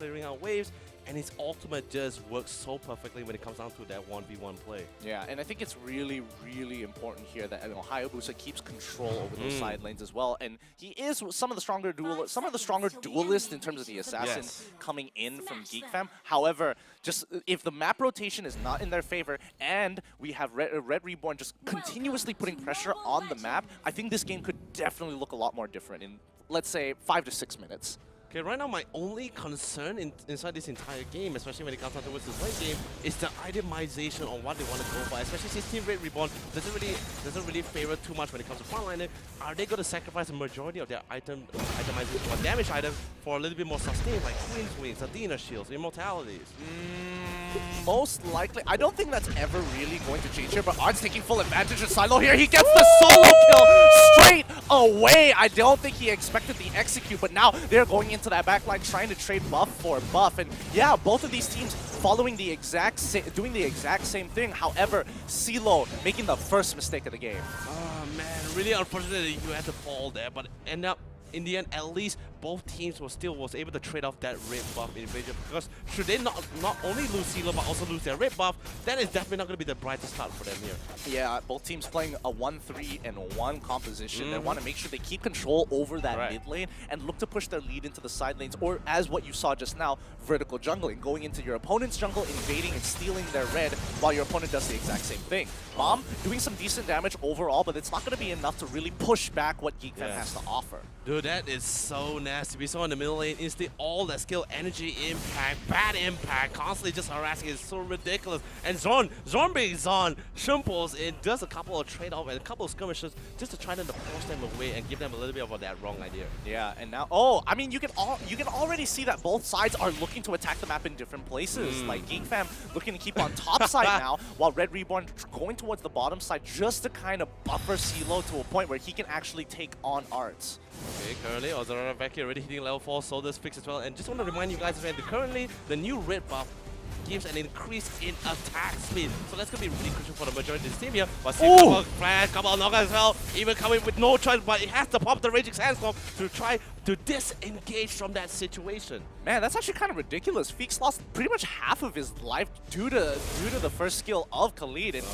clearing out waves, and his ultimate just works so perfectly when it comes down to that 1v1 play. Yeah, and I think it's really, really important here that Hayabusa keeps control over those side lanes as well. And he is some of the stronger duelists in terms of the assassin coming in from GEEK fam. However, just if the map rotation is not in their favor and we have Red Reborn just continuously putting pressure on the map, I think this game could definitely look a lot more different in, let's say, 5 to 6 minutes. Okay, right now my only concern inside this entire game, especially when it comes down towards this late game, is the itemization on what they want to go for. Especially since Team Red Reborn doesn't really favor too much when it comes to frontliner. Are they going to sacrifice the majority of their itemization for damage item for a little bit more sustain, like Queen's Wings, Athena Shields, Immortalities? Most likely. I don't think that's ever really going to change here, but Art's taking full advantage of Silo here. He gets the solo kill straight away. I don't think he expected the execute, but now they're going into that backline trying to trade buff for buff. And yeah, both of these teams following the exact doing the exact same thing. However, Silo making the first mistake of the game. Oh man, really unfortunate that you had to fall there, but end up in the end, at least both teams was able to trade off that red buff invasion, because should they not only lose Silo but also lose their red buff, that is definitely not going to be the brightest start for them here. Yeah, both teams playing a 1-3-1 composition. They want to make sure they keep control over that mid lane and look to push their lead into the side lanes, or as what you saw just now, vertical jungling, going into your opponent's jungle, invading and stealing their red while your opponent does the exact same thing. Mom doing some decent damage overall, but it's not going to be enough to really push back what GEEK fam has to offer. Dude, that is so nasty. We saw in the middle lane, instantly all that skill, energy, impact, bad impact, constantly just harassing is so ridiculous. And Zorn being Zorn, Shumpos in does a couple of trade-off and a couple of skirmishes just to try to force them away and give them a little bit of that wrong idea. Yeah, and now, I mean, you can already see that both sides are looking to attack the map in different places. Like GEEK fam looking to keep on top side now, while Red Reborn going towards the bottom side just to kind of buffer Silo to a point where he can actually take on Arts. Okay, currently Ozora already hitting level 4, so this fix as well. And just want to remind you guys that currently the new red buff gives an increase in attack speed. So that's going to be really crucial for the majority of this team here. But Sigma flash, couple of knockouts as well, even coming with no choice, but it has to pop the Raging Sandstorm to try to disengage from that situation. Man, that's actually kind of ridiculous. Feeks lost pretty much half of his life due to the first skill of Khalid. And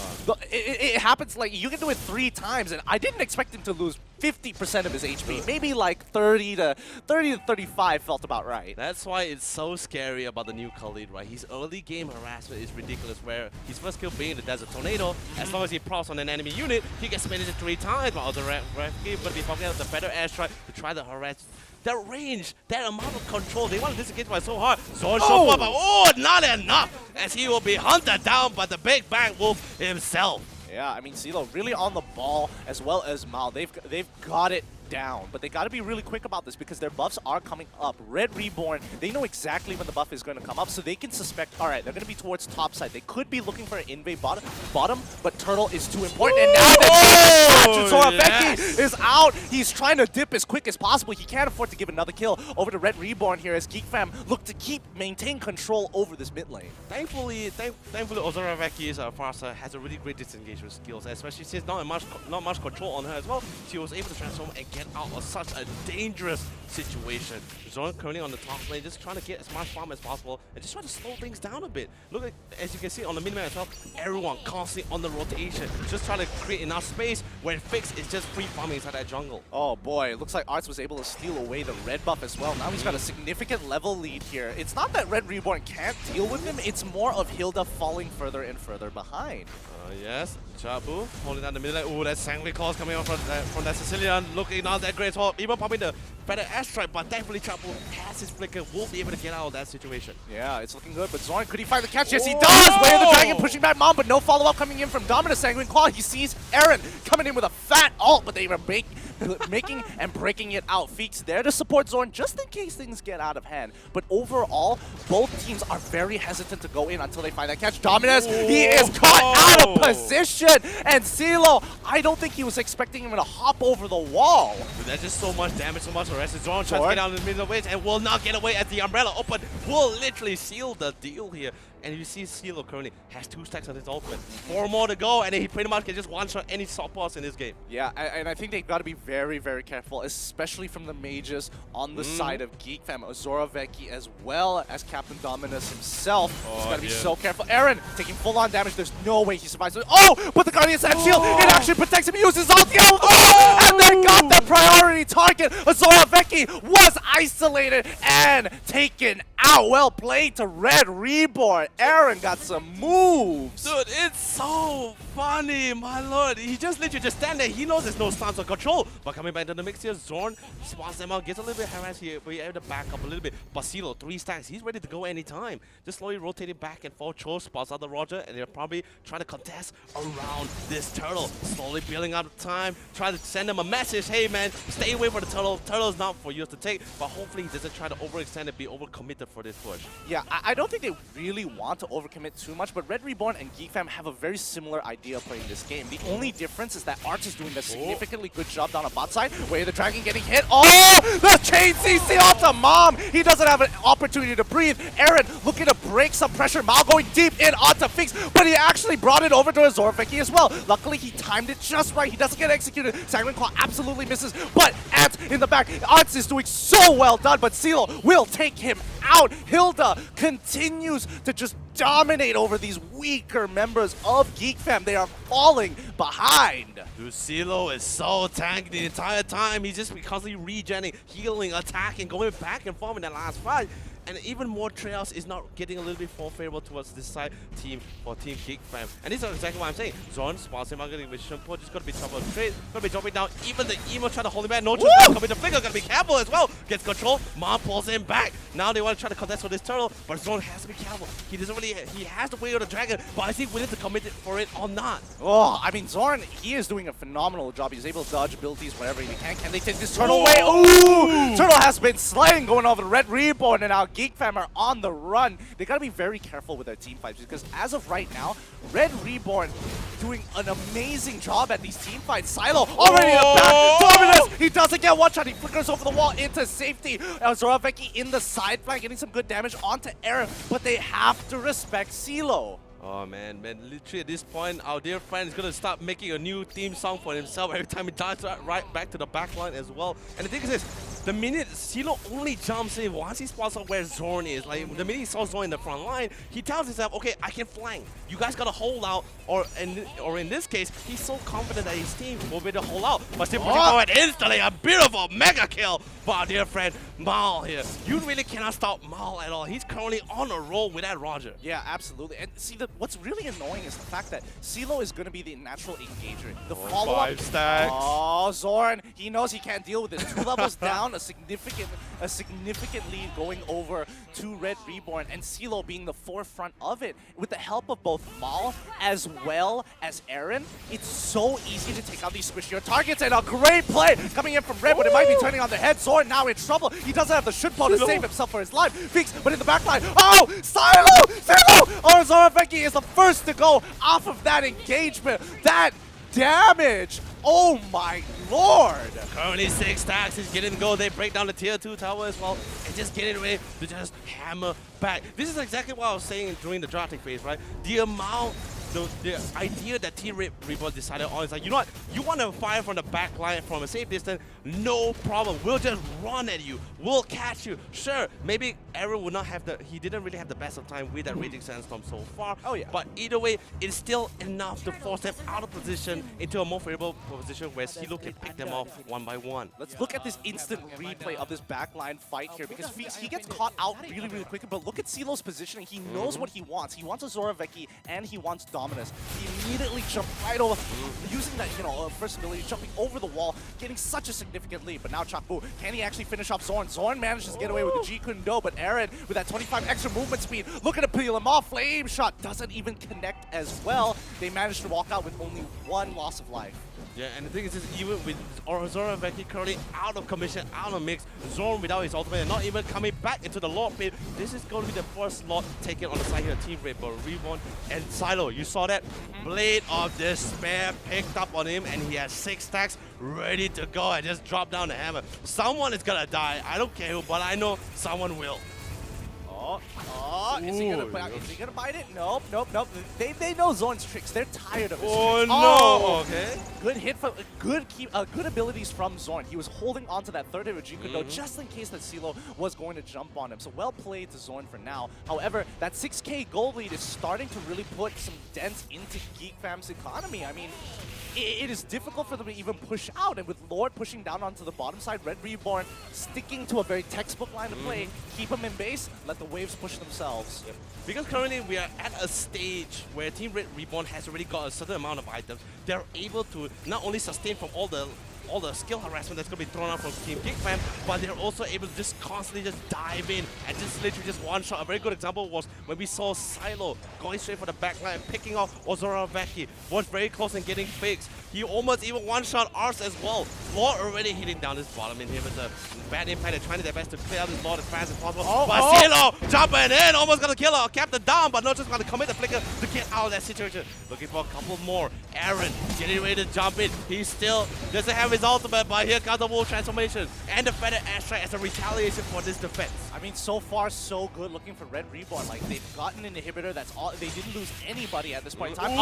it happens, like, you can do it 3 times, and I didn't expect him to lose 50% of his HP. Maybe like 30 to 35 felt about right. That's why it's so scary about the new Khalid, right? His early game harassment is ridiculous, where his first skill being the Desert Tornado, as long as he procs on an enemy unit, he gets managed 3 times, while the Refugee but be popping out the better airstrike to try to harass. That range, that amount of control, they want to disengage by so hard. Zorn shows up, but not enough, as he will be hunted down by the big bad wolf himself. Yeah, I mean, Silo really on the ball, as well as Mal. They've got it down, but they got to be really quick about this because their buffs are coming up. Red Reborn, they know exactly when the buff is going to come up, so they can suspect, all right, they're going to be towards top side. They could be looking for an invade bottom, but Turtle is too important. And now that is out. He's trying to dip as quick as possible. He can't afford to give another kill over to Red Reborn here as GEEK fam look to maintain control over this mid lane. Thankfully, Ozora Veki's Farsa has a really great disengagement skills, especially since not much control on her as well. She was able to transform and get out of such a dangerous situation. Zorn currently on the top lane, just trying to get as much farm as possible and just trying to slow things down a bit. Look, as you can see on the minimap as well, everyone constantly on the rotation, just trying to create enough space where Fix is just free farming inside that jungle. Oh boy, it looks like Arts was able to steal away the red buff as well. Now he's got a significant level lead here. It's not that Red Reborn can't deal with him, it's more of Hilda falling further and further behind. Yes, Chabu holding down the middle lane. Ooh, that Sangly calls coming out from that Sicilian, looking not that great as well. Even popping the better airstrike, but thankfully Chabu has his flicker, will be able to get out of that situation. Yeah, it's looking good, but Zorn, could he find the catch? Yes, he does! Way of the Dragon pushing back Mom, but no follow-up coming in from Dominus Sanguine Claw. He sees Aaron coming in with a fat ult, but they were making and breaking it out. Feeks there to support Zorn just in case things get out of hand. But overall, both teams are very hesitant to go in until they find that catch. Dominus, he is caught out of position, and Silo, I don't think he was expecting him to hop over the wall. Dude, that's just so much damage, so much arrested. Zorn tries to get out in the middle of the waves and will not get away as the umbrella open will literally seal the deal here. And you see CeeLo currently has 2 stacks on his ultimate. 4 more to go, and then he pretty much can just one-shot any support in this game. Yeah, and I think they've got to be very, very careful, especially from the mages on the side of GEEK fam. Zoraveki as well as Captain Dominus himself. He's got to be so careful. Aaron taking full-on damage. There's no way he survives. Oh, but the Guardian's Hand shield, it actually protects him. He uses ulti over the wall, and they got the priority target. Zoraveki was isolated and taken out. Well played to Red Reborn. Aaron got some moves. Dude, it's so funny, my lord. He just literally just stand there. He knows there's no stance or control. But coming back into the mix here, Zorn spots them out, gets a little bit harassed here, but he's able to back up a little bit. But CeeLo, 3 stacks, he's ready to go anytime. Just slowly rotating back and forth. Cho spots out the Roger, and they're probably trying to contest around this turtle. Slowly building up time, trying to send him a message. Hey man, stay away from the turtle. Turtle's not for you to take. But hopefully he doesn't try to overextend and be overcommitted for this push. Yeah, I don't think they really want to overcommit too much, but Red Reborn and GEEK fam have a very similar idea of playing this game. The only difference is that Arch is doing a significantly good job down on bot side, where the Dragon getting hit. Oh, the chain CC onto Mom. He doesn't have an opportunity to breathe. Aaron looking to break some pressure. Mal going deep in onto Finks, but he actually brought it over to Zoraveki as well. Luckily, he timed it just right. He doesn't get executed. Sanguine Claw absolutely misses, but Ant in the back. Ant is doing so well done, but CeeLo will take him out. Hilda continues to just dominate over these weaker members of GEEK fam. They are falling behind. Dude, CeeLo is so tanky the entire time. He's just constantly regenerating, healing, attacking, going back and forth in that last fight. And even more trails is not getting a little bit more favorable towards this side team for Team GEEK fam. And this is exactly what I'm saying. Zorn spots him out, getting with Shimpo, just gonna be trouble straight, gonna be dropping down. Even the emo trying to hold him back. No choice, coming to Flicker, gonna be careful as well. Gets control, Mom pulls him back. Now they want to try to contest for this turtle, but Zorn has to be careful. He doesn't really, he has to wait on the dragon, but is he willing to commit it for it or not? Oh, I mean, Zorn, he is doing a phenomenal job. He's able to dodge abilities whenever he can. Can they take this turtle away? Ooh! Turtle has been slain, going over the Red Reborn, and now GEEK fam are on the run. They gotta be very careful with their team fights, because as of right now, Red Reborn doing an amazing job at these team fights. Silo already in the back. Dominus, he doesn't get one shot. He flickers over the wall into safety. Zoraveki in the side flank, getting some good damage onto Aaron, but they have to respect CeeLo. Oh man, literally at this point, our dear friend is gonna start making a new theme song for himself every time he dives right back to the back line as well. And the thing is this, the minute CeeLo only jumps in once he spots out where Zorn is, like the minute he saw Zorn in the front line, he tells himself, okay, I can flank. You guys gotta hold out, or in this case, he's so confident that his team will be able to hold out. But still pushing forward instantly, a beautiful mega kill for our dear friend Mal here. You really cannot stop Mal at all. He's currently on a roll with that Roger. Yeah, absolutely. And see, what's really annoying is the fact that CeeLo is going to be the natural engager. The follow-up. 5 stacks. Oh, Zorn, he knows he can't deal with it. 2 levels down, a significant lead going over to Red Reborn, and CeeLo being the forefront of it. With the help of both Mal as well as Aaron, it's so easy to take out these squishier targets, and a great play coming in from Red, but it might be turning on their head. Zorn now in trouble. He doesn't have the shunpo to save himself for his life. Finks, but in the backline. Oh, Silo! CeeLo! Oh, Zoraveki is the first to go off of that engagement. That damage! Oh my lord! Currently 6 stacks, he's getting to go. They break down the tier 2 tower as well, and just getting ready to just hammer back. This is exactly what I was saying during the drafting phase, right? The amount, the idea that Team Reborn decided on is like, you know what? You want to fire from the back line from a safe distance, no problem. We'll just run at you. We'll catch you. Sure, maybe Aaron would not have he didn't really have the best of time with that Raging Sandstorm so far. Oh yeah. But either way, it's still enough to force them out of position into a more favorable position where CeeLo can pick them off one by one. Let's look at this instant replay of this backline fight here, because Finks, he gets caught out really, really quickly, but look at CeeLo's positioning. He knows what he wants. He wants a Zoraveki, and he wants Dominus. He immediately jumped right over, using that, first ability, jumping over the wall, getting such a significant lead. But now Chakbu, can he actually finish off Zorn? Zorn manages to get away with the G Kundo, but Aaron, with that 25 extra movement speed, looking to peel him off. Flame shot doesn't even connect as well. They managed to walk out with only 1 loss of life. Yeah, and the thing is, even with Zoraveki currently out of commission, out of mix, Zorn without his ultimate and not even coming back into the Lord pit, this is going to be the first lot taken on the side here, Team Reborn. And Silo, you saw that? Blade of Despair picked up on him, and he has 6 stacks ready to go and just drop down the hammer. Someone is gonna die. I don't care who, but I know someone will. Is he gonna bite? Is he gonna bite it? Nope, nope, nope. They know Zorn's tricks. They're tired of his tricks. No! Okay. Good hit from good abilities from Zorn. He was holding onto that third hit with Jikudo just in case that CeeLo was going to jump on him. So well played to Zorn for now. However, that 6K gold lead is starting to really put some dents into Geek Fam's economy. I mean, it is difficult for them to even push out, and with Lord pushing down onto the bottom side, Red Reborn sticking to a very textbook line of play, keep them in base, let the waves push themselves. Yep. Because currently we are at a stage where Team Red Reborn has already got a certain amount of items. They're able to not only sustain from all the skill harassment that's going to be thrown out from Team GEEK Fam, but they're also able to just constantly just dive in and just literally just one shot. A very good example was when we saw Silo going straight for the backline and picking off Ozoraveki. Was very close and getting fixed. He almost even one-shot Ars as well. Lord already hitting down this bottom inhibitor. Bad impact. They're trying their best to clear out this Lord as fast as possible. But CeeLo jumping in, almost going to kill her. Captain down, but not just going to commit the flicker to get out of that situation. Looking for a couple more. Aaron getting ready to jump in. He still doesn't have his ultimate, but here comes the Wolf transformation and the Feather Airstrike as a retaliation for this defense. I mean, so far so good looking for Red Reborn. Like, they've gotten an inhibitor. That's all. They didn't lose anybody at this point in time.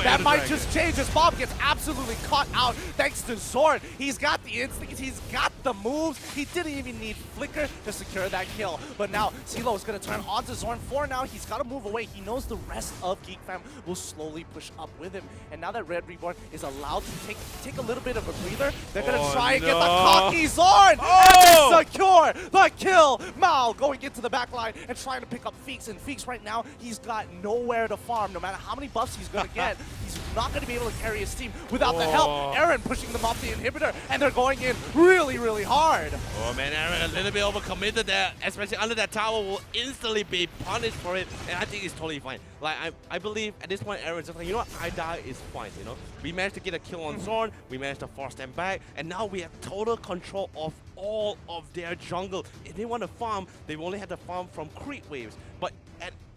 That might just change as Bob gets absolutely caught out thanks to Zorn. He's got the instinct. He's got the moves. He didn't even need Flicker to secure that kill. But now CeeLo is going to turn onto Zorn. For now, he's got to move away. He knows the rest of Geek Fam will slowly push up with him. And now that Red Reborn is allowed to take a little bit of a breather, they're going to try and get the cocky Zorn and secure the kill. Mal going into the back line and trying to pick up Feeks. And Feeks right now, he's got nowhere to farm. No matter how many buffs he's going to get, he's not going to be able to carry his team without the help. Aaron pushing them off the inhibitor, and they're going in really, really hard. Oh man, Aaron a little bit overcommitted there, especially under that tower, will instantly be punished for it, and I think it's totally fine. Like, I believe at this point, Aaron's just like, you know what, I die is fine, you know? We managed to get a kill on Zorn, we managed to force them back, and now we have total control of all of their jungle. If they want to farm, they only have to farm from creep waves. But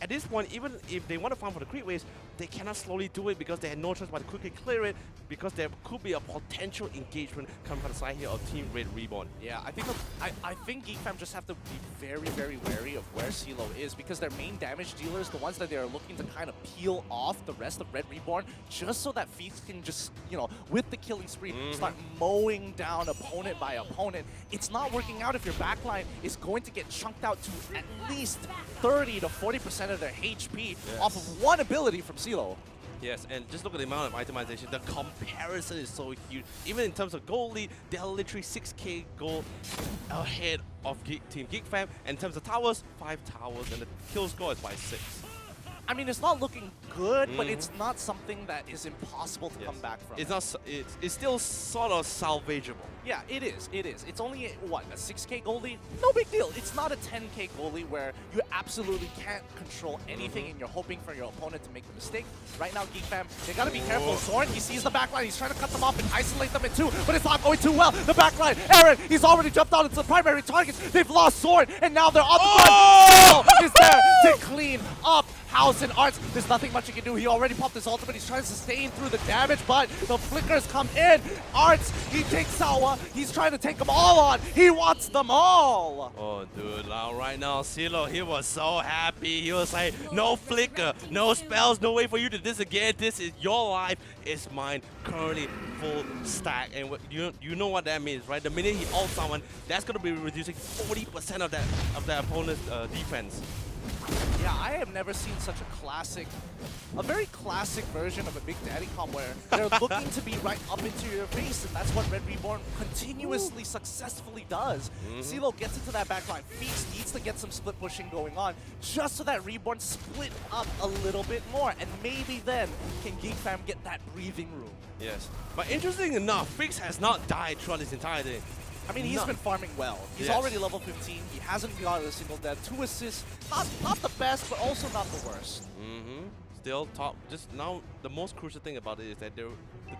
at this point, even if they want to farm for the creep waves, they cannot slowly do it because they had no choice but to quickly clear it, because there could be a potential engagement coming from the side here of Team Red Reborn. Yeah, I think Geek Fam just have to be very, very wary of where CeeLo is, because their main damage dealers, the ones that they are looking to kind of peel off the rest of Red Reborn, just so that Feast can just, you know, with the killing spree, start mowing down opponent by opponent. It's not working out if your backline is going to get chunked out to at least 30 to 40% of their HP off of one ability from CeeLo. Yes, and just look at the amount of itemization. The comparison is so huge. Even in terms of gold lead, they are literally 6K gold ahead of Team GEEK Fam. And in terms of towers, 5 towers, and the kill score is by 6. I mean, it's not looking good, but it's not something that is impossible to come back from. It's not. It's still sort of salvageable. Yeah, it is. It is. It's only, what, a 6K goalie? No big deal. It's not a 10K goalie where you absolutely can't control anything and you're hoping for your opponent to make the mistake. Right now, Geek Fam, they gotta be careful. Zorn, he sees the backline. He's trying to cut them off and isolate them in two, but it's not going too well. The backline, Aaron, he's already jumped out into the primary targets. They've lost Zorn, and now they're on the front. CeeLo is there to clean up House and Arts. There's nothing much he can do. He already popped his ultimate. He's trying to sustain through the damage, but the flickers come in. Arts, he takes Sawa. He's trying to take them all on. He wants them all. Oh, dude, right now, CeeLo, he was so happy. He was like, no flicker, no spells, no way for you to do this again. This is your life. It's mine. Currently full stack. And you know what that means, right? The minute he ults someone, that's going to be reducing 40% of that opponent's defense. Yeah, I have never seen such a very classic version of a Big Daddy comp where they're looking to be right up into your face, and that's what Red Reborn continuously successfully does. CeeLo gets into that backline. Feast needs to get some split pushing going on just so that Reborn split up a little bit more, and maybe then can Geek Fam get that breathing room. Yes, but interesting enough, Feast has not died throughout this entire day. I mean, he's been farming well. He's already level 15. He hasn't got a single death. 2 assists. Not the best, but also not the worst. Still top. Just now, the most crucial thing about it is that the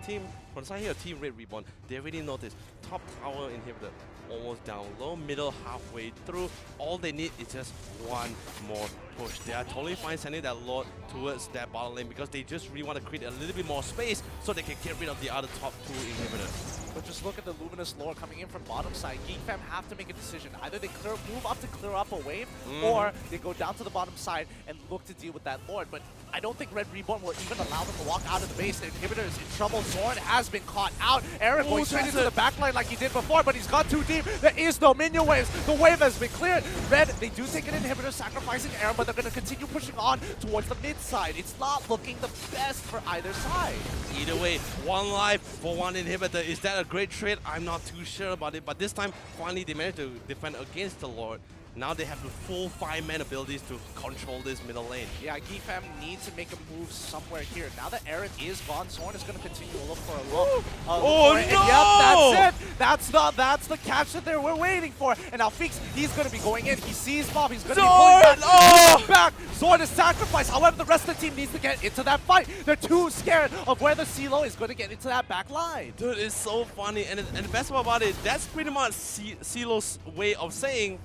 team, from the side here, Team Red Reborn, they already noticed top tower inhibitor almost down low, middle, halfway through. All they need is just one more push. They are totally fine sending that Lord towards that bottom lane because they just really want to create a little bit more space so they can get rid of the other top 2 inhibitors. But just look at the Luminous lore coming in from bottom side. GEEK Fam have to make a decision. Either they move up to clear up a wave, or they go down to the bottom side and look to deal with that lord. But I don't think Red Reborn will even allow them to walk out of the base. The inhibitor is in trouble. Zorn has been caught out. Aaron going straight into the backline like he did before, but he's got too deep. There is no minion waves. The wave has been cleared. Red, they do take an inhibitor, sacrificing Aaron, but they're going to continue pushing on towards the mid side. It's not looking the best for either side. Either way, 1 life for 1 inhibitor. Is that a great trade? I'm not too sure about it, but this time, finally, they managed to defend against the Lord. Now they have the full 5-man abilities to control this middle lane. Yeah, GEEK Fam needs to make a move somewhere here. Now that Aaron is gone, Zorn is going to continue to look for a look. Oh, no! And yep, that's it. That's the catch that we're waiting for. And now Feeks, he's going to be going in. He sees Bob. He's going to be pulling back. Zorn is sacrificed. However, the rest of the team needs to get into that fight. They're too scared of where the CeeLo is going to get into that back line. Dude, it's so funny. And the best part about it, that's pretty much CeeLo's way of saying,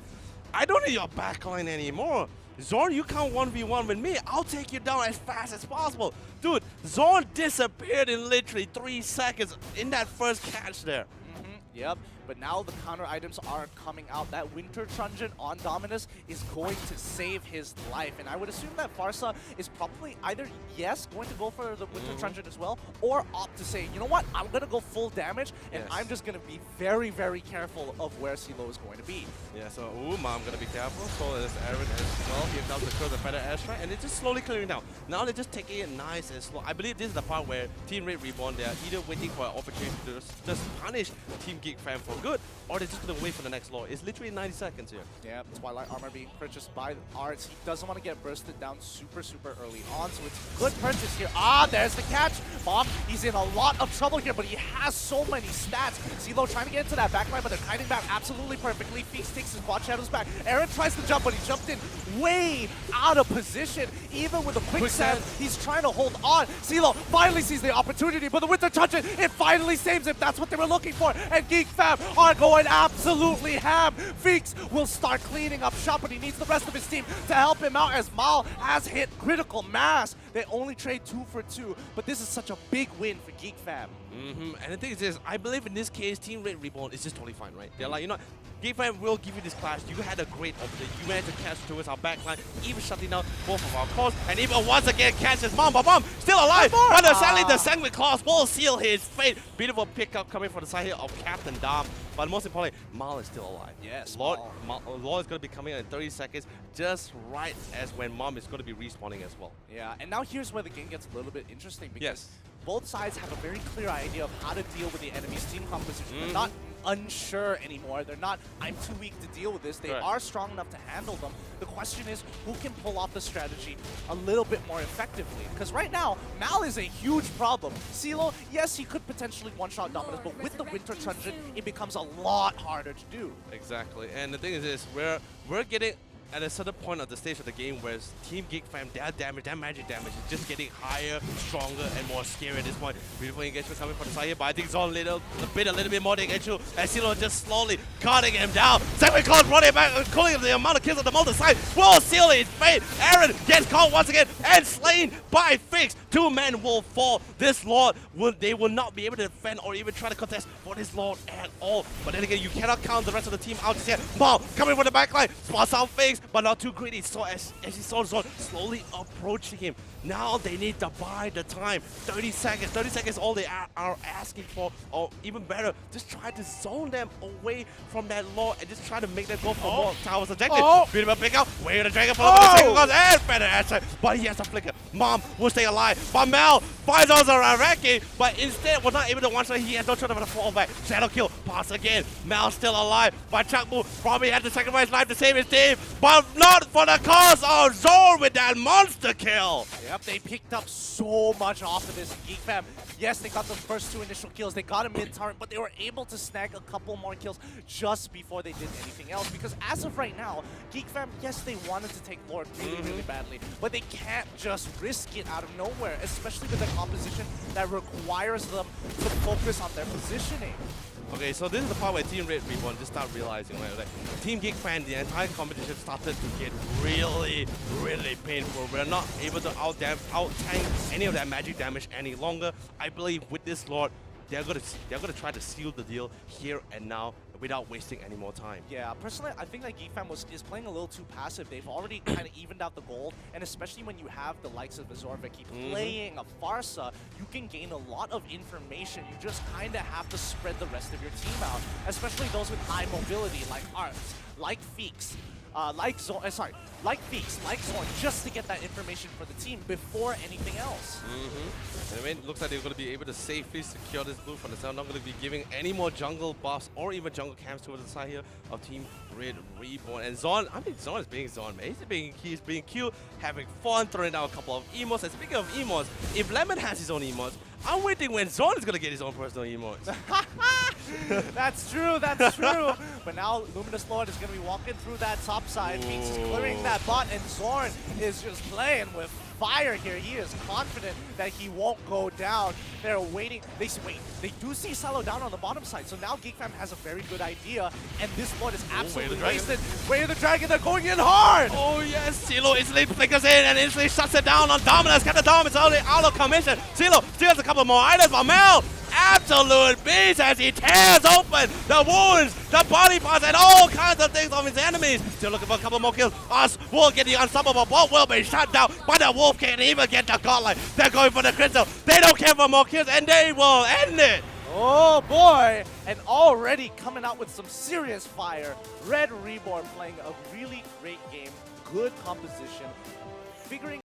I don't need your backline anymore. Zorn, you can't 1v1 with me. I'll take you down as fast as possible. Dude, Zorn disappeared in literally 3 seconds in that first catch there. Yep, but now the counter items are coming out. That Winter Truncheon on Dominus is going to save his life. And I would assume that Pharsa is probably either, yes, going to go for the Winter Truncheon as well, or opt to say, you know what, I'm going to go full damage, and I'm just going to be very, very careful of where CeeLo is going to be. Yeah, so Mom going to be careful. So is Aaron as well. Here comes the curse of Feather Airstrike, and it's just slowly clearing down. Now they're just taking it nice and slow. I believe this is the part where Team Red Reborn, they are either waiting for an opportunity to just punish Team GEEK Fam for good, or they're just going to wait for the next lord. It's literally 90 seconds here. Yeah, Twilight Armor being purchased by Arts. He doesn't want to get bursted down super, super early on, so it's a good purchase here. Ah, there's the catch. Bomb, he's in a lot of trouble here, but he has so many stats. CeeLo trying to get into that backline, but they're kiting back absolutely perfectly. Feeks takes his bot shadows back. Aaron tries to jump, but he jumped in way out of position. Even with a quicksand, he's trying to hold on. CeeLo finally sees the opportunity, but the Winter Truncheon, it finally saves him. That's what they were looking for. And GEEK Fam are going absolutely ham. Feeks will start cleaning up shop, but he needs the rest of his team to help him out as Mal has hit critical mass. They only trade 2 for 2, but this is such a big win for GEEK Fam. And the thing is this, I believe in this case, Team Red Reborn is just totally fine, right? They're like, you know, GEEK Fam will give you this clash. You had a great opening. You managed to catch towards our backline, even shutting down both of our cores, and even once again catches Mom. Still alive, but sadly the Sanguine Claws will seal his fate. Beautiful pickup coming from the side here of Captain Dom. But most importantly, Mal is still alive. Yes, Lord is going to be coming in 30 seconds, just right as when Mom is going to be respawning as well. Yeah, and now here's where the game gets a little bit interesting, because both sides have a very clear idea of how to deal with the enemy's team composition. They're not unsure anymore. They're not, I'm too weak to deal with this. They are strong enough to handle them. The question is, who can pull off the strategy a little bit more effectively? Because right now, Mal is a huge problem. CeeLo, yes, he could potentially one-shot Dominus, but with the Winter Truncheon, it becomes a lot harder to do. Exactly, and the thing is this, we're getting at a certain point of the stage of the game where Team GEEK Fam, their damage, their magic damage is just getting higher, stronger, and more scary at this point. Beautiful engagement coming from the side here, but I think Zorn a little bit more to get through, as CeeLo just slowly cutting him down. Second call running back, calling the amount of kills on the multi side will seal his fate. Aaron gets caught once again and slain by Feeks. 2 men will fall. This Lord, they will not be able to defend or even try to contest for this Lord at all. But then again, you cannot count the rest of the team out just yet. Mal coming from the backline, spots out Feeks, but not too greedy. So as he saw Zorn slowly approaching him, now they need to buy the time. 30 seconds. 30 seconds all they are asking for, or even better, just try to zone them away from that Lord and just try to make them go for more towers objective. Beautiful pick out. Way the dragon for the second goes and better answer. But he has a flicker. Mom will stay alive. But Mal finds out Zararaki, but instead was not able to one-shot. He has no choice but to fall back. Shadow kill. Pass again. Mal still alive. But Chakmu probably had to sacrifice life to save his team. But not for the cause of Zorn with that monster kill. Yep, they picked up so much off of this GEEK Fam. Yes, they got the first 2 initial kills. They got a mid-turret, but they were able to snag a couple more kills just before they did anything else. Because as of right now, GEEK Fam, yes, they wanted to take Lord really, really badly, but they can't just risk it out of nowhere, especially with a composition that requires them to focus on their positioning. Okay, so this is the part where Team Red Reborn just start realizing, right? Like, Team GEEK Fam, the entire competition started to get really, really painful. We're not able to out-tank any of that magic damage any longer. I believe with this Lord, they're gonna try to seal the deal here and now without wasting any more time. Yeah, personally, I think that GEEK is playing a little too passive. They've already kind of evened out the gold, and especially when you have the likes of Azorveki playing a Farsa, you can gain a lot of information. You just kind of have to spread the rest of your team out, especially those with high mobility like Arts, like Feeks, like Zorn, like Zorn, just to get that information for the team before anything else. And I mean, it looks like they're going to be able to safely secure this blue from the sound. Not going to be giving any more jungle buffs or even jungle camps towards the side here of Team Red Reborn. And Zorn, I mean, Zorn is being Zorn, man. He's being cute, having fun, throwing down a couple of emotes. And speaking of emotes, if Lemon has his own emotes, I'm waiting when Zorn is going to get his own personal emotes. That's true, that's true. But now Luminous Lord is going to be walking through that top side. Feeks is clearing that bot, and Zorn is just playing with fire here. He is confident that he won't go down. They're waiting. They do see Salo down on the bottom side, so now GEEK has a very good idea, and this Lord is absolutely wasted. Way of the Dragon, they're going in hard! Oh yes, Silo instantly flickers in and instantly shuts it down on Dominus. Captain Dominus already out of commission. Silo steals a couple more items, but Mel, absolute beast as he tears open the wounds, the body parts, and all kinds of things of his enemies. Still looking for a couple more kills. Us will get the unstoppable ball, will be shut down, but the Wolf can't even get the godlike. They're going for the crystal. They don't care for more kills, and they will end it. Oh boy, and already coming out with some serious fire. Red Reborn playing a really great game, good composition, figuring